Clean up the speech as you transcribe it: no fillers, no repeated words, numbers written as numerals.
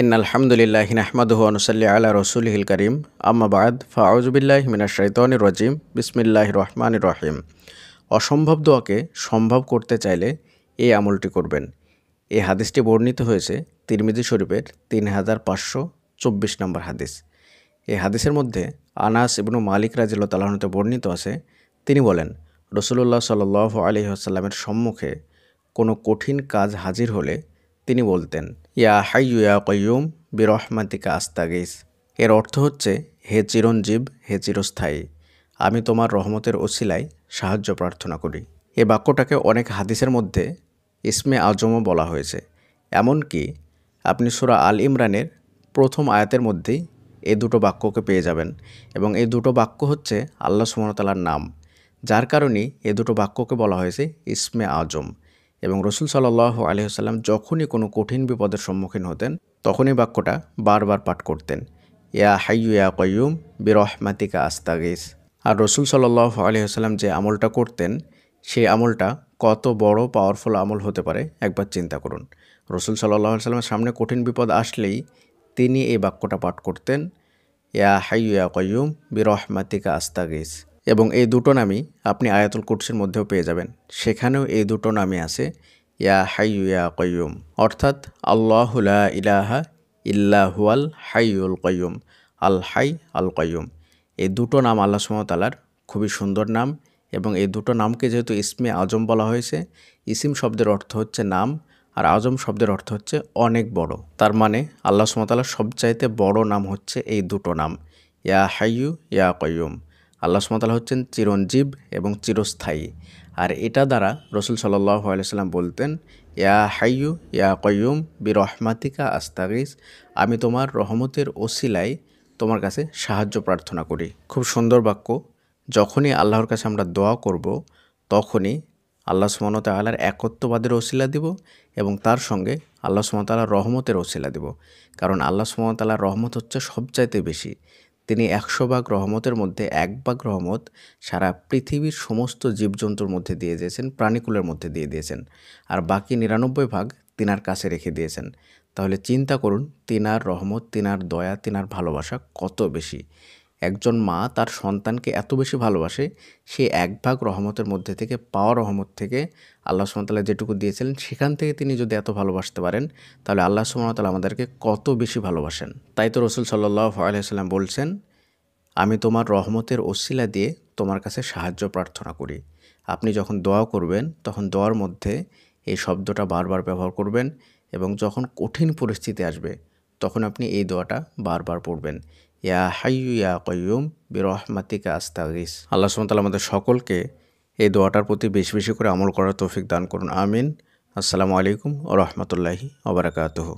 ইন্নাল হামদুলিল্লাহি নাহমাদুহু ওয়া নুসাল্লি আলা রাসূলিহিল কারীম আম্মা বা'দ ফাআউযু বিল্লাহি মিনাশ শাইতানির রাজীম বিসমিল্লাহির রহমানির রহিম। অসম্ভব দোয়াকে সম্ভব করতে চাইলে এই আমলটি করবেন। এই হাদিসটি বর্ণিত হয়েছে তিরমিজি শরীফের 3524 নম্বর হাদিস। এই হাদিসের মধ্যে আনাস ইবনু মালিক রাদিয়াল্লাহু তাআলা হতে বর্ণিত আছে, তিনি বলেন, রাসূলুল্লাহ সাল্লাল্লাহু আলাইহি ওয়াসাল্লামের সম্মুখে কোনো কঠিন কাজ হাজির হলে তিনি বলতেন, ইয়া হাইয়ু ইয়া কাইয়ুম বিরহমাতিকা আস্তাগীস। এর অর্থ হচ্ছে, হে চিরঞ্জীব, হে চিরস্থায়ী, আমি তোমার রহমতের ওসিলায় সাহায্য প্রার্থনা করি। এ বাক্যটাকে অনেক হাদিসের মধ্যে ইসমে আজমও বলা হয়েছে। এমনকি আপনি সূরা আল ইমরানের প্রথম আয়াতের মধ্যেই এই দুটো বাক্যকে পেয়ে যাবেন, এবং এই দুটো বাক্য হচ্ছে আল্লাহ সুবহানাহু ওয়া তাআলার নাম, যার কারণেই এই দুটো বাক্যকে বলা হয়েছে ইসমে আজম। এবং রাসূল সাল্লাল্লাহু আলাইহি ওয়াসাল্লাম যখনই কোনো কঠিন বিপদের সম্মুখীন হতেন তখনই বাক্যটা বারবার পাঠ করতেন, ইয়া হাইয়ু ইয়া কাইয়ুম বিরহমাতিকা আস্তাগীস। আর রাসূল সাল্লাল্লাহু আলাইহি ওয়াসাল্লাম যে আমলটা করতেন, সেই আমলটা কত বড় পাওয়ারফুল আমল হতে পারে একবার চিন্তা করুন। রাসূল সাল্লাল্লাহু আলাইহি ওয়াসাল্লামের সামনে কঠিন বিপদ আসলেই তিনি এই বাক্যটা পাঠ করতেন, ইয়া হাইয়ু ইয়া কাইয়ুম বিরহমাতিকা আস্তাগীস। এবং এই দুটো নামই আপনি আয়াতুল কুরসির মধ্যেও পেয়ে যাবেন, সেখানেও এই দুটো নামই আছে, ইয়া হাইয়ু ইয়া কাইয়ুম, অর্থাৎ আল্লাহু লা ইলাহা ইল্লা হুয়াল হাইয়ুল কাইয়ুম, আল হাই আল কাইয়ুম। এই দুটো নাম আল্লাহ সুবহানাহু ওয়া তাআলার খুবই সুন্দর নাম, এবং এই দুটো নামকে যেহেতু ইসমে আজম বলা হয়েছে, ইসিম শব্দের অর্থ হচ্ছে নাম, আর আজম শব্দের অর্থ হচ্ছে অনেক বড়। তার মানে আল্লাহ সুবহানাহু ওয়া তাআলার সবচাইতে বড় নাম হচ্ছে এই দুটো নাম, ইয়া হাইয়ু ইয়া কাইয়ুম। আল্লাহ সুবহানাহু ওয়া তাআলা হচ্ছেন চিরঞ্জীব এবং চিরস্থায়ী। আর এটা দ্বারা রাসূল সাল্লাল্লাহু আলাইহি ওয়াসাল্লাম বলতেন, ইয়া হাইয়ু ইয়া কাইয়ুম বিরহমাতিকা আস্তাগীস, আমি তোমার রহমতের ওসিলায় তোমার কাছে সাহায্য প্রার্থনা করি। খুব সুন্দর বাক্য। যখনই আল্লাহর কাছে আমরা দোয়া করব, তখনই আল্লাহ সুবহানাহু ওয়া তাআলার একত্ববাদের ওসিলা দিব, এবং তার সঙ্গে আল্লাহ সুবহানাহু ওয়া তাআলার রহমতের ওসিলা দিব। কারণ আল্লাহ সুবহানাহু ওয়া তাআলার রহমত হচ্ছে সবচাইতে বেশি। তিনি 100 ভাগ রহমতের মধ্যে 1 ভাগ রহমত সারা পৃথিবীর সমস্ত জীবজন্তুর মধ্যে দিয়ে দিয়েছেন, প্রাণীকুলের মধ্যে দিয়ে দিয়েছেন, আর বাকি 99 ভাগ তিনার কাছে রেখে দিয়েছেন। তাহলে চিন্তা করুন, তিনার রহমত, তিনার দয়া, তিনার ভালোবাসা কত বেশি। একজন মা তার সন্তানকে এত বেশি ভালোবাসে, সে 1 ভাগ রহমতের মধ্যে থেকে পাওয়া রহমত থেকে আল্লাহ সুবহানাহু ওয়া তাআলা যেটুকু দিয়েছিলেন সেখান থেকে তিনি যদি এত ভালোবাসতে পারেন, তাহলে আল্লাহ সুবহানাহু ওয়া তাআলা আমাদেরকে কত বেশি ভালোবাসেন। তাই তো রাসূল সাল্লাল্লাহু আলাইহি ওয়াসাল্লাম বলছেন, আমি তোমার রহমতের ওসিলা দিয়ে তোমার কাছে সাহায্য প্রার্থনা করি। আপনি যখন দোয়া করবেন তখন দোয়ার মধ্যে এই শব্দটা বারবার ব্যবহার করবেন, এবং যখন কঠিন পরিস্থিতি আসবে তখন আপনি এই দোয়াটা বারবার পড়বেন, ইয়া হাইয়ু ইয়া কাইয়ুম বিরহমাতিকা আস্তাগীস। আল্লাহ সুবহানাহু ওয়া তাআলা আমাদের সকলকে এই দোয়াটার প্রতি বেশি বেশি করে আমল করার তৌফিক দান করুন। আমিন। আসসালামু আলাইকুম ওয়া রাহমাতুল্লাহি ওয়া বারাকাতুহু।